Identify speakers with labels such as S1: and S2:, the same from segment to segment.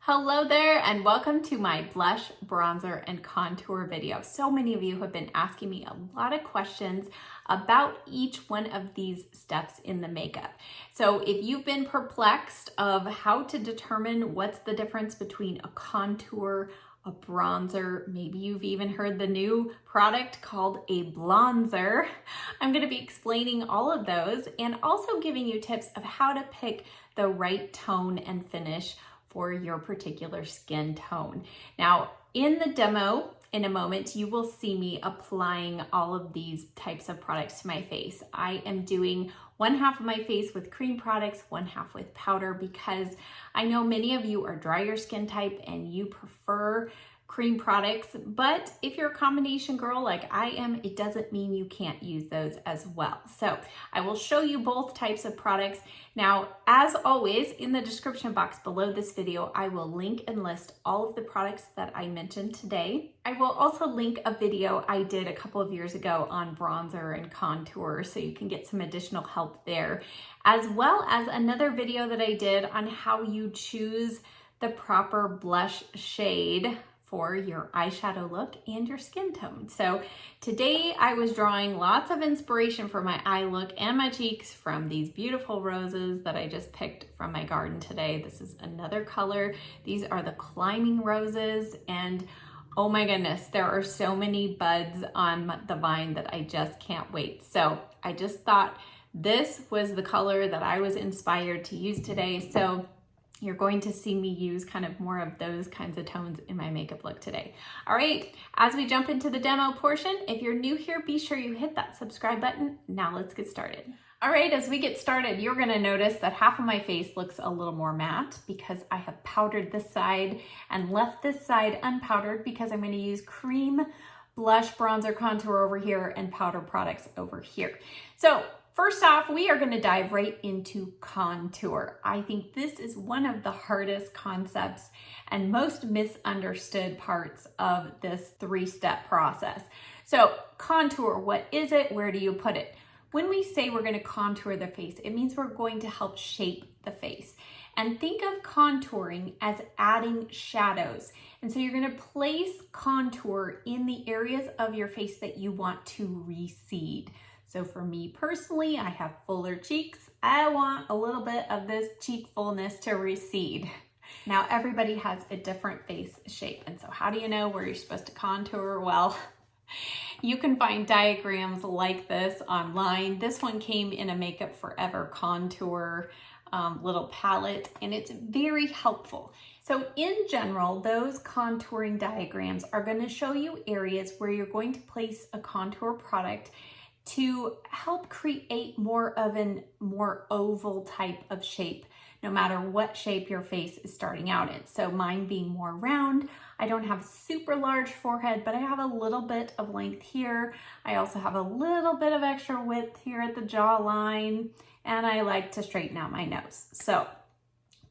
S1: Hello there and welcome to my blush, bronzer, and contour video. So many of you have been asking me a lot of questions about each one of these steps in the makeup. So if you've been perplexed of how to determine what's the difference between a contour, a bronzer, maybe you've even heard the new product called a Blonzer, I'm going to be explaining all of those and also giving you tips of how to pick the right tone and finish for your particular skin tone. Now, in the demo, in a moment, you will see me applying all of these types of products to my face. I am doing one half of my face with cream products, one half with powder, because I know many of you are drier skin type and you prefer cream products, but if you're a combination girl like I am, it doesn't mean you can't use those as well. So I will show you both types of products. Now, as always, in the description box below this video, I will link and list all of the products that I mentioned today. I will also link a video I did a couple of years ago on bronzer and contour, so you can get some additional help there, as well as another video that I did on how you choose the proper blush shade for your eyeshadow look and your skin tone. So today I was drawing lots of inspiration for my eye look and my cheeks from these beautiful roses that I just picked from my garden today. This is another color. These are the climbing roses, and oh my goodness, there are so many buds on the vine that I just can't wait. So I just thought this was the color that I was inspired to use today. So you're going to see me use kind of more of those kinds of tones in my makeup look today. All right, as we jump into the demo portion, if you're new here, be sure you hit that subscribe button. Now let's get started. All right, as we get started, you're gonna notice that half of my face looks a little more matte because I have powdered this side and left this side unpowdered because I'm gonna use cream, blush, bronzer, contour over here, and powder products over here. So first off, we are going to dive right into contour. I think this is one of the hardest concepts and most misunderstood parts of this three-step process. So contour, what is it? Where do you put it? When we say we're going to contour the face, it means we're going to help shape the face. And think of contouring as adding shadows. And so you're going to place contour in the areas of your face that you want to recede. So for me personally, I have fuller cheeks. I want a little bit of this cheek fullness to recede. Now everybody has a different face shape. And so how do you know where you're supposed to contour? Well, you can find diagrams like this online. This one came in a Makeup Forever contour little palette, and it's very helpful. So in general, those contouring diagrams are going to show you areas where you're going to place a contour product to help create more of a more oval type of shape, no matter what shape your face is starting out in. So mine being more round, I don't have super large forehead, but I have a little bit of length here. I also have a little bit of extra width here at the jawline, and I like to straighten out my nose. So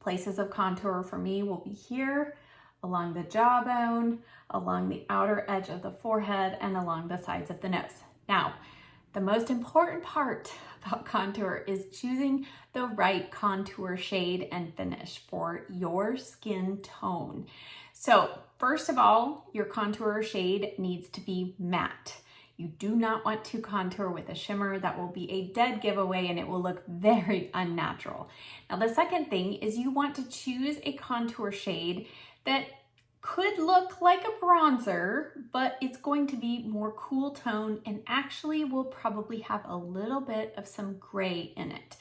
S1: places of contour for me will be here, along the jawbone, along the outer edge of the forehead, and along the sides of the nose. Now, the most important part about contour is choosing the right contour shade and finish for your skin tone. So first of all, your contour shade needs to be matte. You do not want to contour with a shimmer. That will be a dead giveaway and it will look very unnatural. Now the second thing is you want to choose a contour shade that could look like a bronzer, but it's going to be more cool tone and actually will probably have a little bit of some gray in it.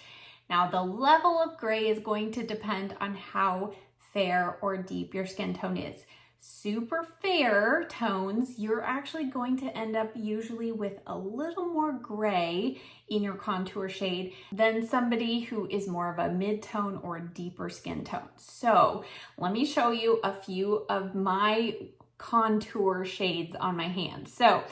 S1: Now, the level of gray is going to depend on how fair or deep your skin tone is. Super fair tones, you're actually going to end up usually with a little more gray in your contour shade than somebody who is more of a mid-tone or deeper skin tone. So let me show you a few of my contour shades on my hands. So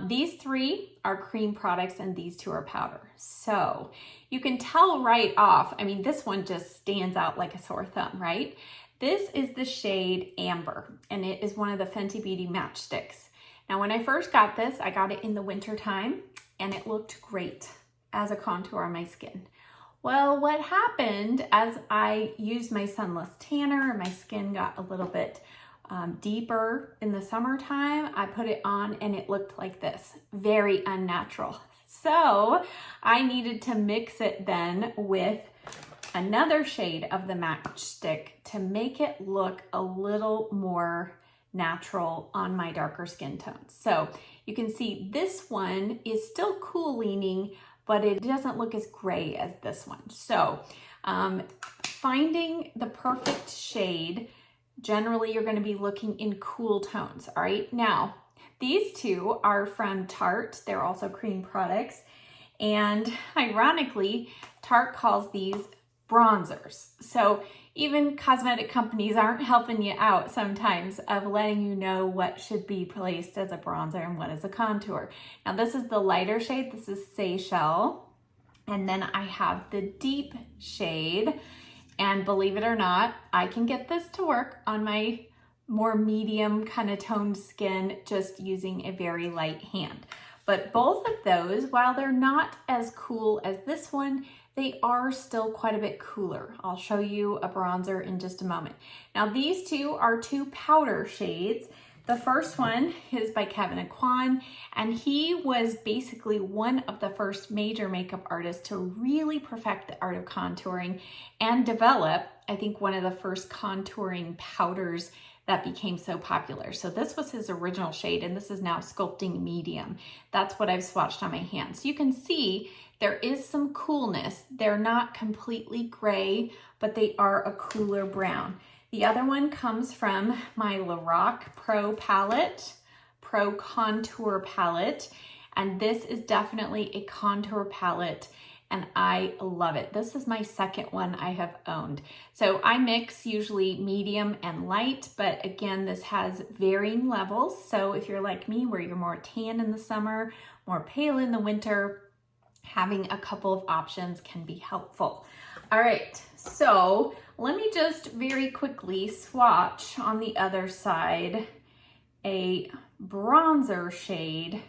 S1: these three are cream products and these two are powder. So you can tell right off, I mean, this one just stands out like a sore thumb, right? This is the shade Amber, and it is one of the Fenty Beauty matchsticks. Now, when I first got this, I got it in the winter time, and it looked great as a contour on my skin. Well, what happened as I used my sunless tanner and my skin got a little bit deeper in the summertime, I put it on and it looked like this, very unnatural. So I needed to mix it then with another shade of the matchstick to make it look a little more natural on my darker skin tones. So you can see this one is still cool leaning, but it doesn't look as gray as this one. So finding the perfect shade, generally you're going to be looking in cool tones. All right, now these two are from Tarte. They're also cream products, and ironically Tarte calls these bronzers. So even cosmetic companies aren't helping you out sometimes of letting you know what should be placed as a bronzer and what is a contour. Now this is the lighter shade, this is Chisel, and then I have the deep shade, and believe it or not, I can get this to work on my more medium kind of toned skin just using a very light hand. But both of those, while they're not as cool as this one, they are still quite a bit cooler. I'll show you a bronzer in just a moment. Now these two are two powder shades. The first one is by Kevin Aquan, and he was basically one of the first major makeup artists to really perfect the art of contouring and develop, I think, one of the first contouring powders that became so popular. So this was his original shade, and this is now Sculpting Medium. That's what I've swatched on my hands. So you can see there is some coolness. They're not completely gray, but they are a cooler brown. The other one comes from my Lorac Pro palette, Pro Contour palette, and this is definitely a contour palette, and I love it. This is my second one I have owned. So I mix usually medium and light, but again, this has varying levels. So if you're like me, where you're more tan in the summer, more pale in the winter, having a couple of options can be helpful. All right, so let me just very quickly swatch on the other side a bronzer shade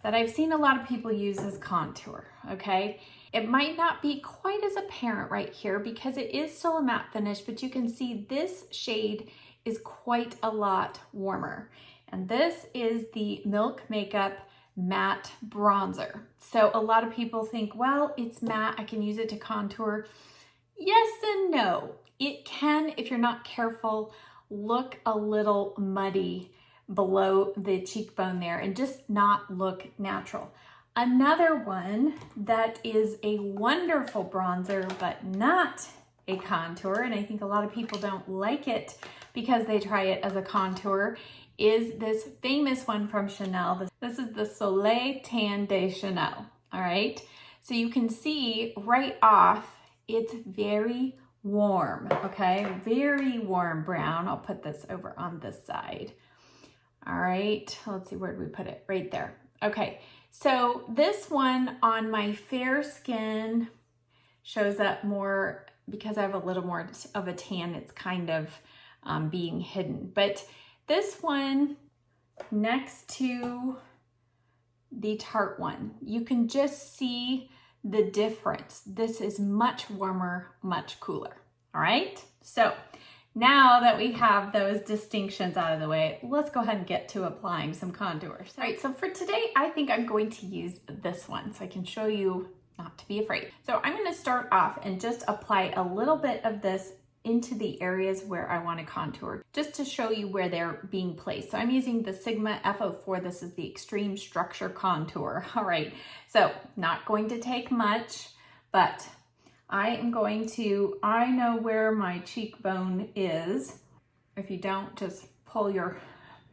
S1: that I've seen a lot of people use as contour, okay? It might not be quite as apparent right here because it is still a matte finish, but you can see this shade is quite a lot warmer. And this is the Milk Makeup Matte Bronzer. So a lot of people think, well, it's matte, I can use it to contour. Yes and no. It can, if you're not careful, look a little muddy below the cheekbone there and just not look natural. Another one that is a wonderful bronzer, but not a contour, and I think a lot of people don't like it because they try it as a contour, is this famous one from Chanel. This is the Soleil Tan de Chanel, all right? So you can see right off, it's very warm, okay? Very warm brown. I'll put this over on this side. All right, let's see, where did we put it? Right there. Okay, so this one on my fair skin shows up more because I have a little more of a tan. It's kind of being hidden. But this one next to the Tarte one, you can just see the difference. This is much warmer, much cooler. All right, so now that we have those distinctions out of the way, let's go ahead and get to applying some contours. All right, so for today, I think I'm going to use this one so I can show you not to be afraid. So I'm going to start off and just apply a little bit of this into the areas where I want to contour, just to show you where they're being placed. So I'm using the Sigma F04. This is the Extreme Structure Contour. All right, so not going to take much, but I am going to, I know where my cheekbone is. If you don't, just pull your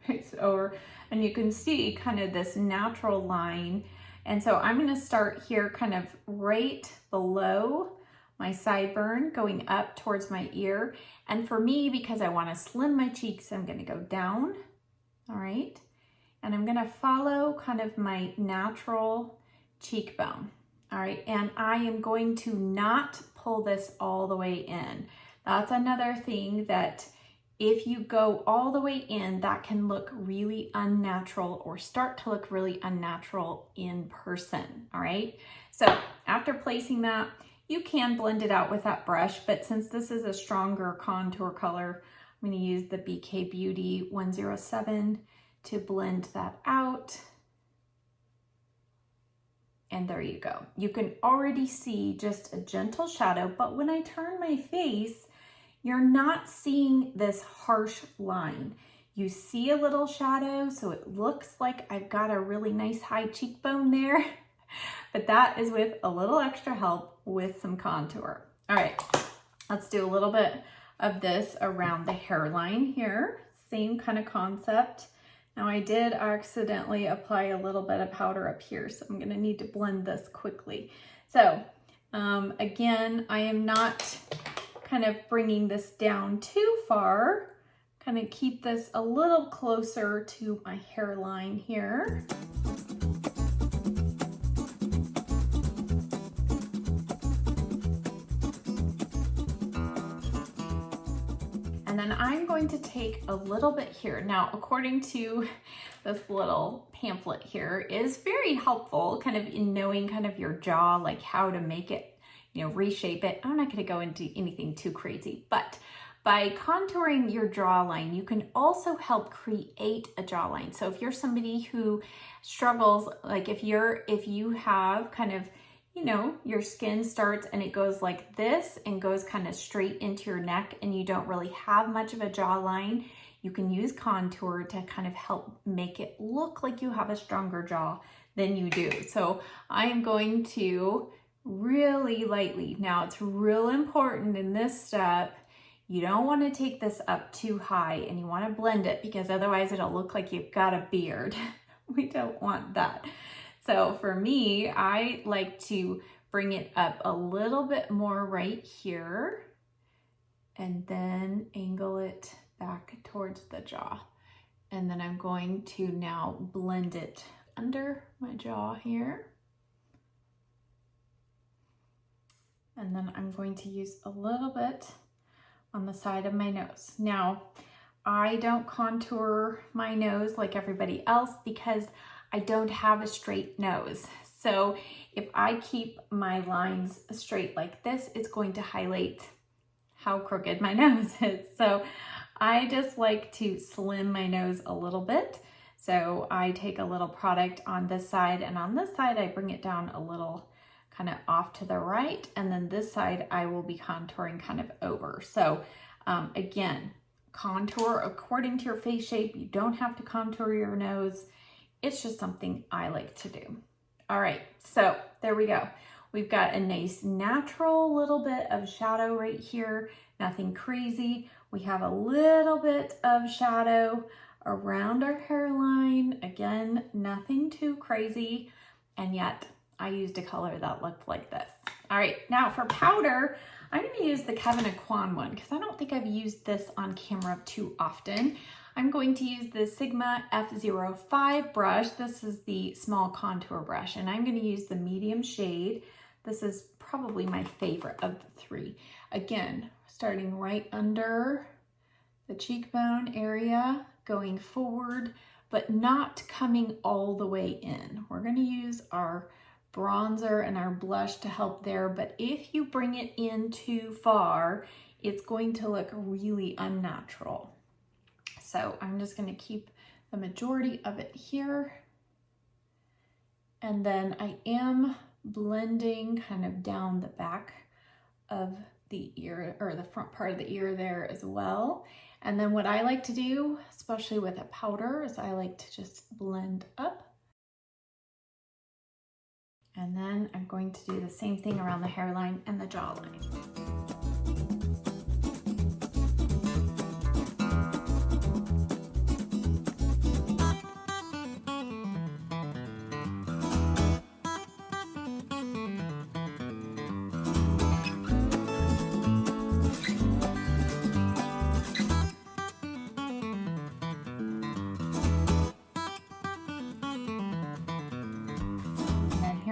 S1: face over and you can see kind of this natural line. And so I'm going to start here kind of right below my sideburn, going up towards my ear. And for me, because I want to slim my cheeks, I'm going to go down, all right? And I'm going to follow kind of my natural cheekbone. All right, and I am going to not pull this all the way in. That's another thing that if you go all the way in, that can look really unnatural or start to look really unnatural in person, all right? So after placing that, You can blend it out with that brush, but since this is a stronger contour color, I'm going to use the BK Beauty 107 to blend that out. And there you go. You can already see just a gentle shadow, but when I turn my face, you're not seeing this harsh line. You see a little shadow, so it looks like I've got a really nice high cheekbone there, but that is with a little extra help with some contour. All right, let's do a little bit of this around the hairline here. Same kind of concept. Now I did accidentally apply a little bit of powder up here, so I'm gonna need to blend this quickly. So again, I am not kind of bringing this down too far. Kind of keep this a little closer to my hairline here. And then I'm going to take a little bit here. Now, according to this little pamphlet here, is very helpful kind of in knowing kind of your jaw, like how to make it, you know, reshape it. I'm not going to go into anything too crazy, but by contouring your jawline, you can also help create a jawline. So if you're somebody who struggles, like if you have kind of, you know, your skin starts and it goes like this and goes kind of straight into your neck and you don't really have much of a jawline, you can use contour to kind of help make it look like you have a stronger jaw than you do. So I am going to really lightly, now it's real important in this step, you don't want to take this up too high and you want to blend it because otherwise it'll look like you've got a beard. We don't want that. So for me, I like to bring it up a little bit more right here and then angle it back towards the jaw. And then I'm going to now blend it under my jaw here. And then I'm going to use a little bit on the side of my nose. Now, I don't contour my nose like everybody else because I don't have a straight nose. So if I keep my lines straight like this, it's going to highlight how crooked my nose is. So I just like to slim my nose a little bit. So I take a little product on this side, and on this side, I bring it down a little kind of off to the right. And then this side, I will be contouring kind of over. So again, contour according to your face shape. You don't have to contour your nose. It's just something I like to do. All right, so there we go. We've got a nice natural little bit of shadow right here, nothing crazy. We have a little bit of shadow around our hairline. Again, nothing too crazy, and yet I used a color that looked like this. All right, now for powder, I'm gonna use the Kevin Aquan one because I don't think I've used this on camera too often. I'm going to use the Sigma F05 brush. This is the small contour brush, and I'm gonna use the medium shade. This is probably my favorite of the three. Again, starting right under the cheekbone area, going forward, but not coming all the way in. We're gonna use our bronzer and our blush to help there, but if you bring it in too far, it's going to look really unnatural. So I'm just going to keep the majority of it here. And then I am blending kind of down the back of the ear, or the front part of the ear there as well. And then what I like to do, especially with a powder, is I like to just blend up. And then I'm going to do the same thing around the hairline and the jawline.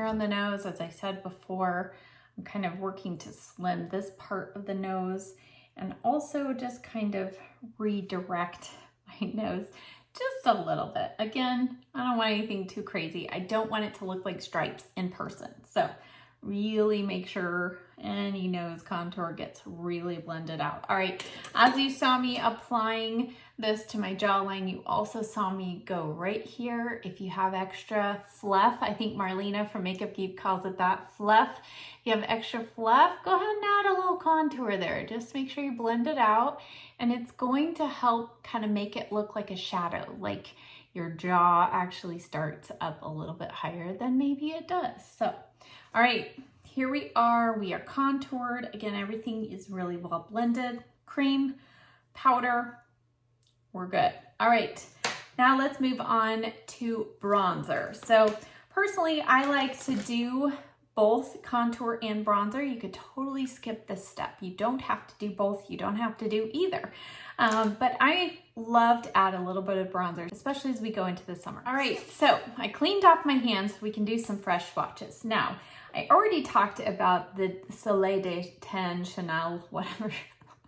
S1: On the nose, as I said before, I'm kind of working to slim this part of the nose and also just kind of redirect my nose just a little bit. Again, I don't want anything too crazy. I don't want it to look like stripes in person. So really make sure any nose contour gets really blended out. All right, as you saw me applying this to my jawline, you also saw me go right here. If you have extra fluff, I think Marlena from Makeup Geek calls it that, fluff. If you have extra fluff, go ahead and add a little contour there. Just make sure you blend it out, and it's going to help kind of make it look like a shadow, like your jaw actually starts up a little bit higher than maybe it does. So, all right, here we are contoured. Again, everything is really well blended. Cream, powder, we're good. All right, now let's move on to bronzer. So personally, I like to do both contour and bronzer. You could totally skip this step. You don't have to do both. You don't have to do either. But I love to add a little bit of bronzer, especially as we go into the summer. All right, so I cleaned off my hands so we can do some fresh swatches. Now, I already talked about the Soleil de Ten Chanel, whatever,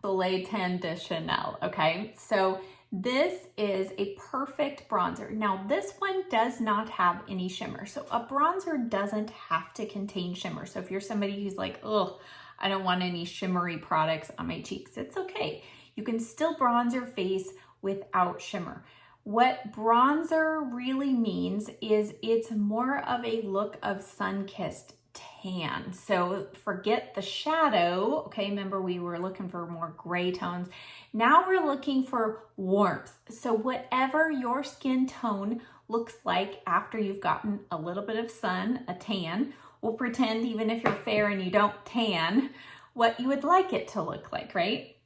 S1: Soleil Ten de Chanel, okay? So this is a perfect bronzer. Now, this one does not have any shimmer. So a bronzer doesn't have to contain shimmer. So if you're somebody who's like, oh, I don't want any shimmery products on my cheeks, it's okay. You can still bronze your face without shimmer. What bronzer really means is it's more of a look of sun-kissed tan. So forget the shadow, okay? Remember we were looking for more gray tones. Now we're looking for warmth. So whatever your skin tone looks like after you've gotten a little bit of sun, a tan, we'll pretend even if you're fair and you don't tan, what you would like it to look like, right?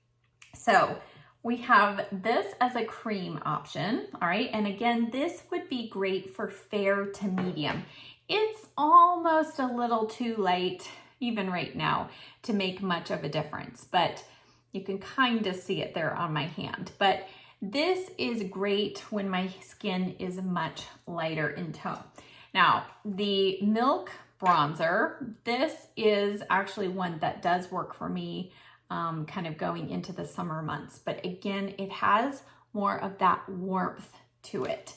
S1: So we have this as a cream option, all right? And again, this would be great for fair to medium. It's almost a little too light, even right now, to make much of a difference, but you can kind of see it there on my hand. But this is great when my skin is much lighter in tone. Now, the Milk bronzer, this is actually one that does work for me kind of going into the summer months. But again, it has more of that warmth to it.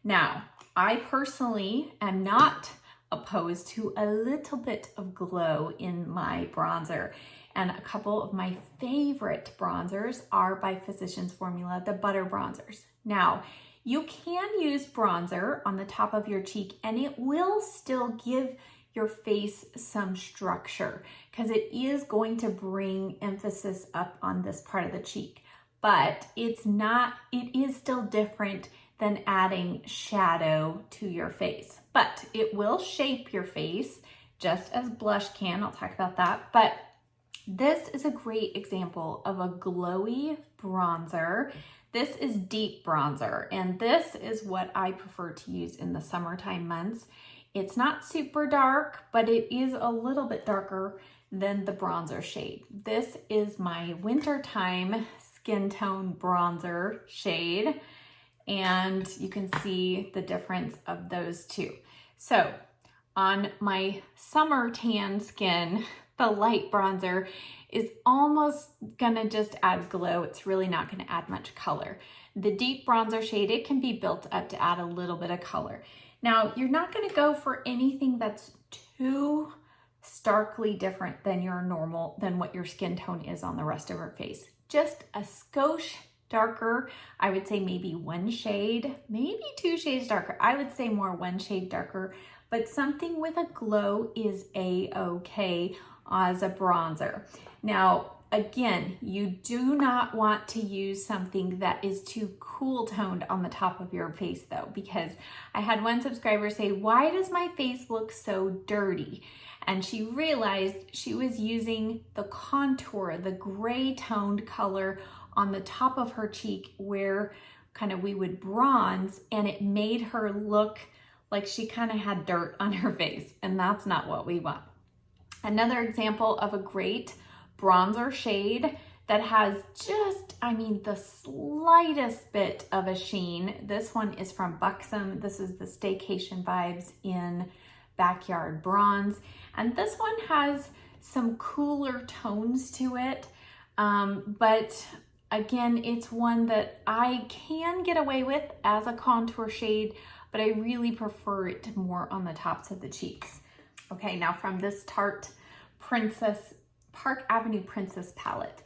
S1: Now, I personally am not opposed to a little bit of glow in my bronzer. And a couple of my favorite bronzers are by Physicians Formula, the butter bronzers. Now, you can use bronzer on the top of your cheek and it will still give your face some structure because it is going to bring emphasis up on this part of the cheek. But it is still different than adding shadow to your face. But it will shape your face just as blush can. I'll talk about that. But this is a great example of a glowy bronzer. This is deep bronzer, and this is what I prefer to use in the summertime months. It's not super dark, but it is a little bit darker than the bronzer shade. This is my wintertime skin tone bronzer shade, and you can see the difference of those two. So on my summer tan skin, the light bronzer is almost gonna just add glow. It's really not gonna add much color. The deep bronzer shade, it can be built up to add a little bit of color. Now, you're not gonna go for anything that's too starkly different than what your skin tone is on the rest of your face. Just a skosh darker. I would say maybe one shade, maybe two shades darker. I would say more one shade darker, but something with a glow is a-okay as a bronzer. Now, again, you do not want to use something that is too cool toned on the top of your face though, because I had one subscriber say, why does my face look so dirty? And she realized she was using the contour, the gray toned color on the top of her cheek where kind of we would bronze, and it made her look like she kind of had dirt on her face, and that's not what we want. Another example of a great bronzer shade that has just, the slightest bit of a sheen. This one is from Buxom. This is the Staycation Vibes in Backyard Bronze. And this one has some cooler tones to it. But again, it's one that I can get away with as a contour shade, but I really prefer it more on the tops of the cheeks. Okay, now from this Tarte Princess Park Avenue Princess palette.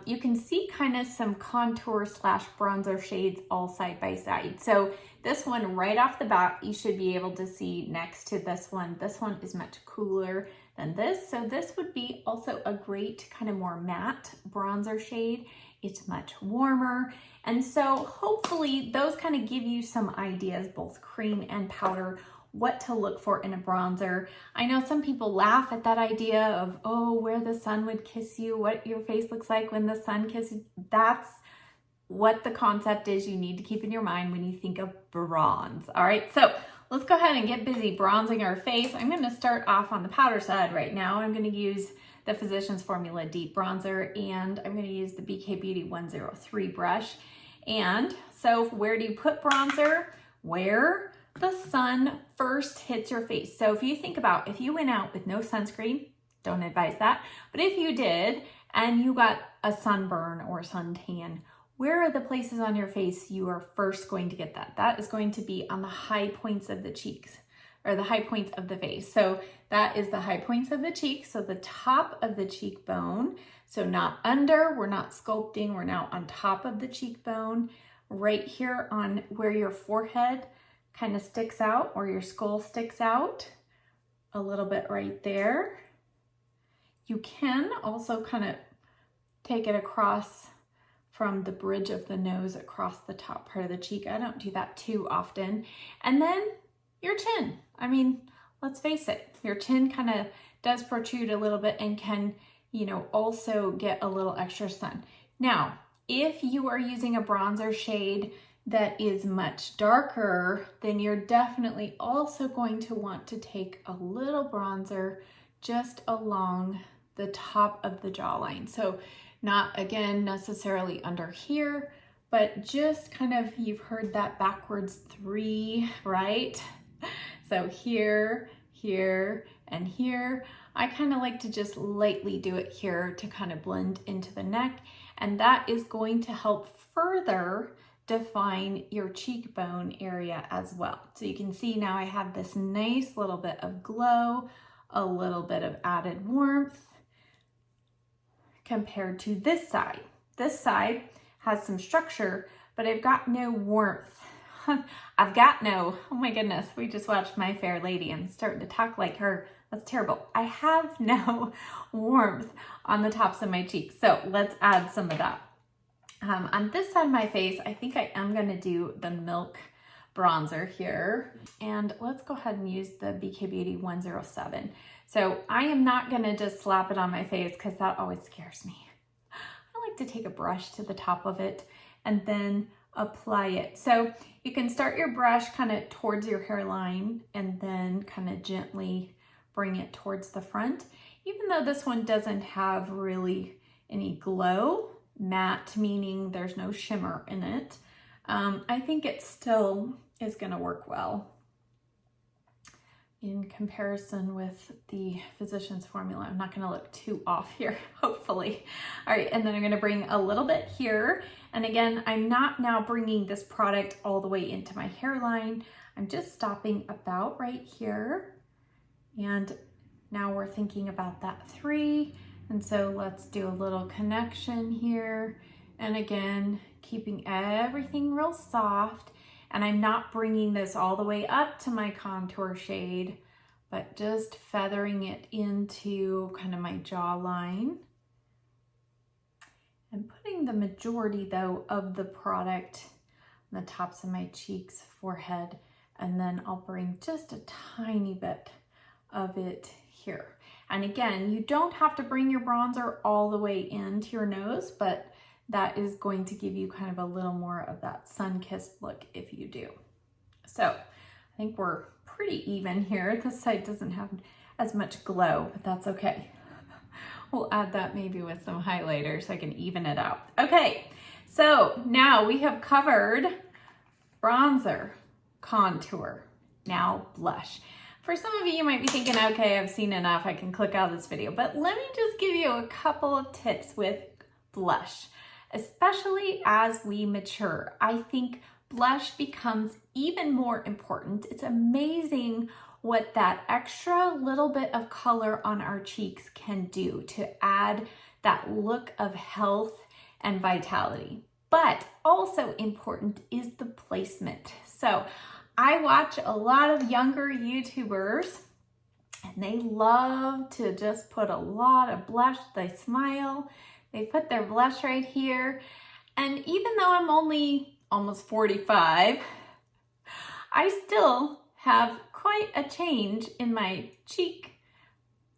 S1: You can see kind of some contour slash bronzer shades all side by side. So this one right off the bat, you should be able to see next to this one. This one is much cooler than this. So this would be also a great kind of more matte bronzer shade. It's much warmer. And so hopefully those kind of give you some ideas, both cream and powder, what to look for in a bronzer. I know some people laugh at that idea of, oh, where the sun would kiss you, what your face looks like when the sun kisses. That's what the concept is you need to keep in your mind when you think of bronze. All right, so let's go ahead and get busy bronzing our face. I'm gonna start off on the powder side right now. I'm gonna use the Physicians Formula Deep Bronzer, and I'm gonna use the BK Beauty 103 brush. And so where do you put bronzer? Where the sun first hits your face. So if you think about, if you went out with no sunscreen, don't advise that, but if you did and you got a sunburn or suntan, where are the places on your face you are first going to get that? That is going to be on the high points of the cheeks, or the high points of the face. So that is the high points of the cheeks, so the top of the cheekbone. So not under, we're not sculpting, we're now on top of the cheekbone, right here on where your forehead kind of sticks out, or your skull sticks out a little bit right there. You can also kind of take it across from the bridge of the nose across the top part of the cheek. I don't do that too often. And then your chin. I mean, let's face it, your chin kind of does protrude a little bit and can, you know, also get a little extra sun. Now, if you are using a bronzer shade that is much darker, then you're definitely also going to want to take a little bronzer just along the top of the jawline. So not, again, necessarily under here, but just kind of, you've heard that backwards 3, right? So here, here, and here. I kind of like to just lightly do it here to kind of blend into the neck, and that is going to help further define your cheekbone area as well. So you can see now I have this nice little bit of glow, a little bit of added warmth compared to this side. This side has some structure, but I've got no warmth. I've got no, oh my goodness, we just watched My Fair Lady. I'm starting to talk like her. That's terrible. I have no warmth on the tops of my cheeks. So let's add some of that. On this side of my face, I think I am going to do the Milk bronzer here. And let's go ahead and use the BK Beauty 107. So I am not going to just slap it on my face because that always scares me. I like to take a brush to the top of it and then apply it. So you can start your brush kind of towards your hairline and then kind of gently bring it towards the front. Even though this one doesn't have really any glow, matte meaning there's no shimmer in it, I think it still is going to work well in comparison with the Physicians Formula. I'm not going to look too off here, hopefully. All right, and then I'm going to bring a little bit here. And again, I'm not now bringing this product all the way into my hairline. I'm just stopping about right here. And now we're thinking about that 3. And so let's do a little connection here. And again, keeping everything real soft. And I'm not bringing this all the way up to my contour shade, but just feathering it into kind of my jawline. And putting the majority though of the product on the tops of my cheeks, forehead, and then I'll bring just a tiny bit of it here. And again, you don't have to bring your bronzer all the way into your nose, but that is going to give you kind of a little more of that sun-kissed look if you do. So I think we're pretty even here. This side doesn't have as much glow, but that's okay. We'll add that maybe with some highlighter so I can even it out. Okay, so now we have covered bronzer, contour, now blush. For some of you, you might be thinking, okay, I've seen enough, I can click out of this video, but let me just give you a couple of tips with blush, especially as we mature. I think blush becomes even more important. It's amazing what that extra little bit of color on our cheeks can do to add that look of health and vitality. But also important is the placement. So I watch a lot of younger YouTubers and they love to just put a lot of blush. They smile, they put their blush right here. And even though I'm only almost 45, I still have quite a change in my cheek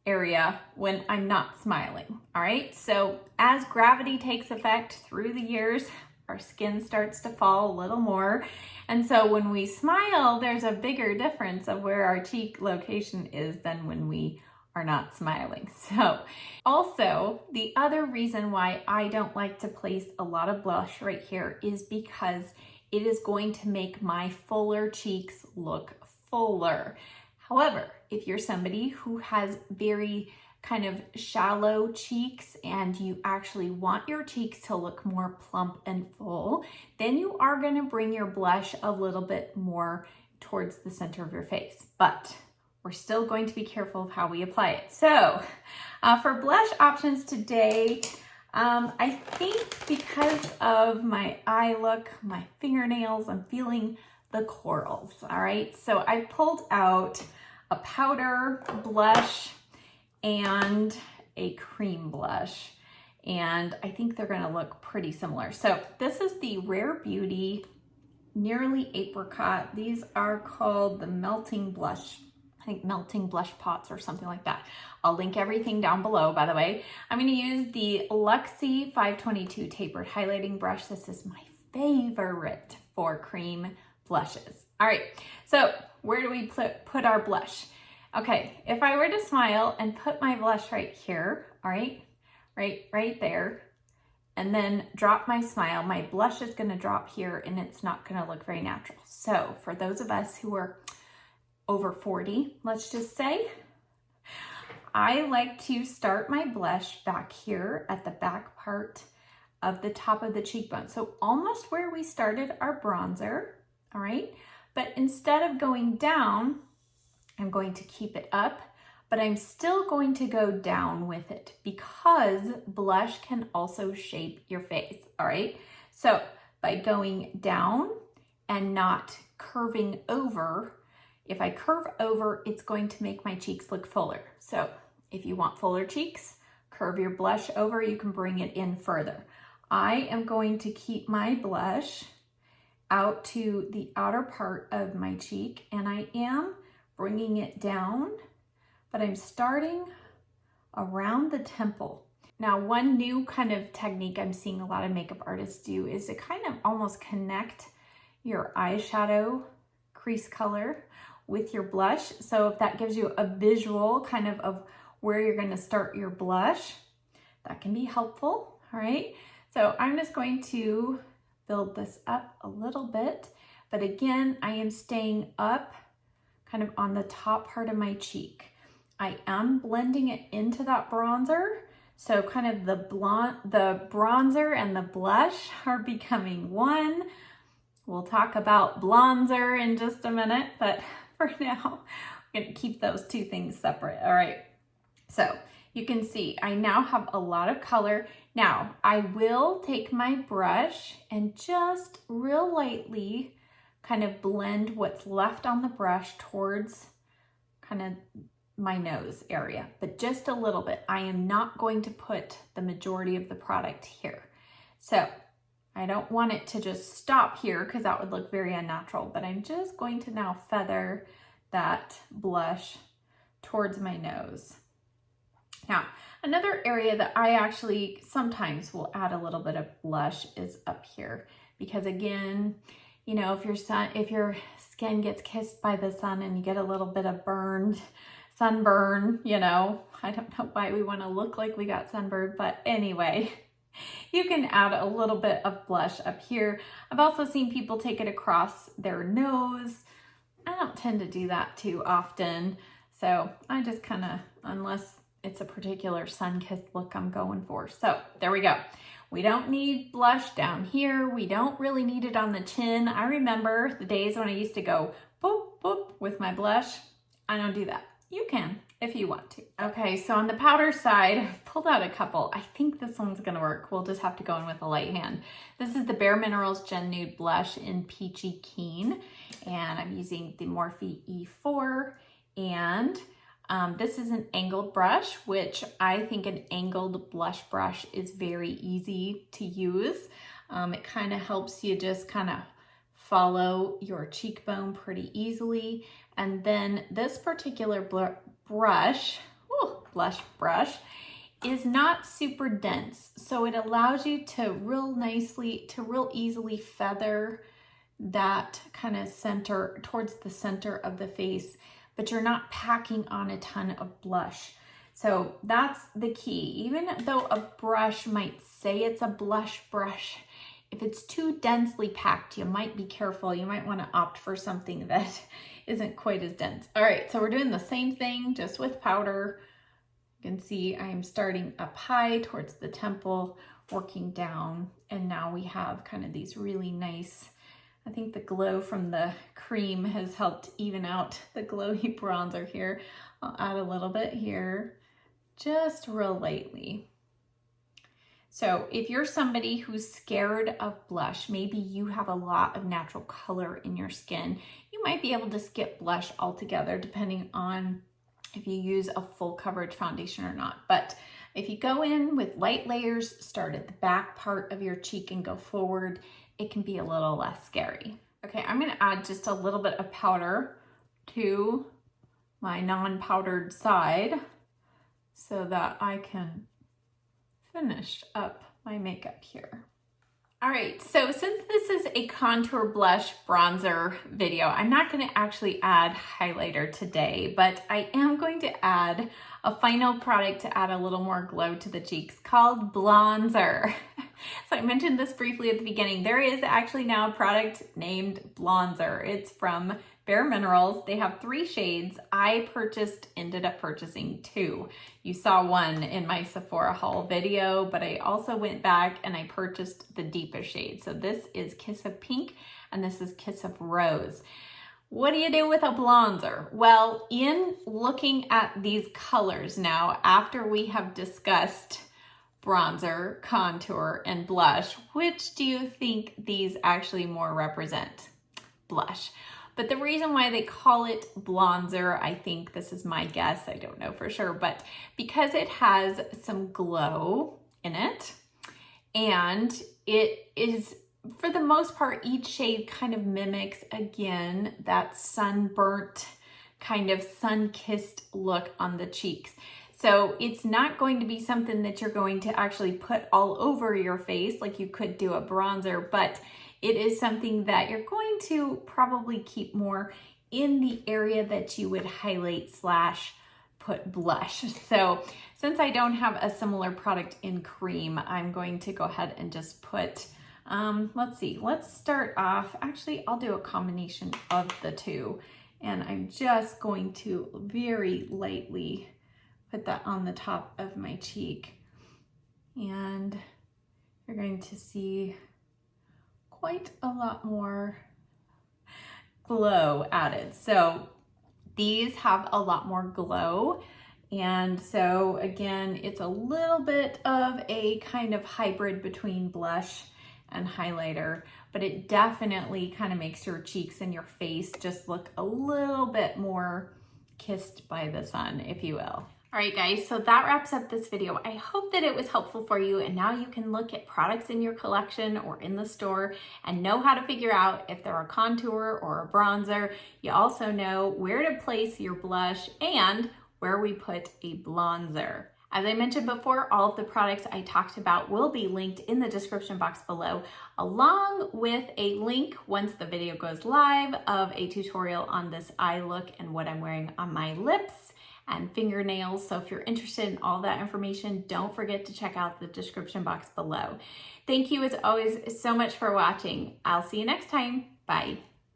S1: area when I'm not smiling, all right? So as gravity takes effect through the years, our skin starts to fall a little more. And so when we smile, there's a bigger difference of where our cheek location is than when we are not smiling. So also the other reason why I don't like to place a lot of blush right here is because it is going to make my fuller cheeks look fuller. However, if you're somebody who has very kind of shallow cheeks and you actually want your cheeks to look more plump and full, then you are going to bring your blush a little bit more towards the center of your face. But we're still going to be careful of how we apply it. So for blush options today, I think because of my eye look, my fingernails, I'm feeling the corals, all right? So I pulled out a powder blush and a cream blush, and I think they're gonna look pretty similar. So this is the Rare Beauty Nearly Apricot. These are called the Melting Blush, I think Melting Blush Pots or something like that. I'll link everything down below, by the way. I'm gonna use the Luxe 522 Tapered Highlighting Brush. This is my favorite for cream blushes. All right, so where do we put our blush? Okay, if I were to smile and put my blush right here, all right, right there, and then drop my smile, my blush is gonna drop here and it's not gonna look very natural. So for those of us who are over 40, let's just say, I like to start my blush back here at the back part of the top of the cheekbone. So almost where we started our bronzer, all right? But instead of going down, I'm going to keep it up, but I'm still going to go down with it because blush can also shape your face, all right? So by going down and not curving over, if I curve over, it's going to make my cheeks look fuller. So if you want fuller cheeks, curve your blush over, you can bring it in further. I am going to keep my blush out to the outer part of my cheek, and I am bringing it down, but I'm starting around the temple. Now, one new kind of technique I'm seeing a lot of makeup artists do is to kind of almost connect your eyeshadow crease color with your blush. So if that gives you a visual kind of where you're going to start your blush, that can be helpful, all right? So I'm just going to build this up a little bit, but again, I am staying up kind of on the top part of my cheek. I am blending it into that bronzer, so kind of the bronzer and the blush are becoming one. We'll talk about Blonzer in just a minute, but for now, we're gonna keep those two things separate, all right? So you can see I now have a lot of color. Now, I will take my brush and just real lightly kind of blend what's left on the brush towards kind of my nose area, but just a little bit. I am not going to put the majority of the product here. So I don't want it to just stop here because that would look very unnatural, but I'm just going to now feather that blush towards my nose. Now, another area that I actually sometimes will add a little bit of blush is up here, because again, you know, if your skin gets kissed by the sun and you get a little bit of sunburn, you know, I don't know why we want to look like we got sunburned, but anyway, you can add a little bit of blush up here. I've also seen people take it across their nose. I don't tend to do that too often. So I just kind of, unless it's a particular sun-kissed look I'm going for. So there we go. We don't need blush down here. We don't really need it on the chin. I remember the days when I used to go boop, boop with my blush. I don't do that. You can if you want to. Okay, so on the powder side, I've pulled out a couple. I think this one's gonna work. We'll just have to go in with a light hand. This is the Bare Minerals Gen Nude Blush in Peachy Keen, and I'm using the Morphe E4, and this is an angled brush, which I think an angled blush brush is very easy to use. It kind of helps you just kind of follow your cheekbone pretty easily. And then this particular blush brush is not super dense. So it allows you to real easily feather that kind of center towards the center of the face, but you're not packing on a ton of blush. So that's the key. Even though a brush might say it's a blush brush, if it's too densely packed, you might be careful. You might want to opt for something that isn't quite as dense. All right, so we're doing the same thing, just with powder. You can see I'm starting up high towards the temple, working down, and now we have kind of these really nice, I think the glow from the cream has helped even out the glowy bronzer here. I'll add a little bit here, just real lightly. So if you're somebody who's scared of blush, maybe you have a lot of natural color in your skin, you might be able to skip blush altogether depending on if you use a full coverage foundation or not. But if you go in with light layers, start at the back part of your cheek and go forward, it can be a little less scary. Okay, I'm gonna add just a little bit of powder to my non-powdered side so that I can finish up my makeup here. All right, so since this is a contour blush bronzer video, I'm not going to actually add highlighter today, but I am going to add a final product to add a little more glow to the cheeks called Blonzer. So I mentioned this briefly at the beginning. There is actually now a product named Blonzer. It's from Bare Minerals. They have 3 shades. I ended up purchasing 2. You saw one in my Sephora haul video, but I also went back and I purchased the deepest shade. So this is Kiss of Pink and this is Kiss of Rose. What do you do with a Blonzer? Well, in looking at these colors now, after we have discussed bronzer, contour, and blush, which do you think these actually more represent? Blush. But the reason why they call it Blonzer, I think this is my guess, I don't know for sure, but because it has some glow in it, and it is, for the most part, each shade kind of mimics, again, that sunburnt, kind of sun-kissed look on the cheeks. So it's not going to be something that you're going to actually put all over your face like you could do a bronzer, but it is something that you're going to probably keep more in the area that you would highlight / put blush. So since I don't have a similar product in cream, I'm going to go ahead and just put, let's see, let's start off, actually I'll do a combination of the 2, and I'm just going to very lightly put that on the top of my cheek, and you're going to see quite a lot more glow added. So these have a lot more glow, and so again, it's a little bit of a kind of hybrid between blush and highlighter, but it definitely kind of makes your cheeks and your face just look a little bit more kissed by the sun, if you will. All right, guys, so that wraps up this video. I hope that it was helpful for you, and now you can look at products in your collection or in the store and know how to figure out if they're a contour or a bronzer. You also know where to place your blush and where we put a Blonzer. As I mentioned before, all of the products I talked about will be linked in the description box below, along with a link once the video goes live of a tutorial on this eye look and what I'm wearing on my lips and fingernails. So if you're interested in all that information, don't forget to check out the description box below. Thank you as always so much for watching. I'll see you next time. Bye.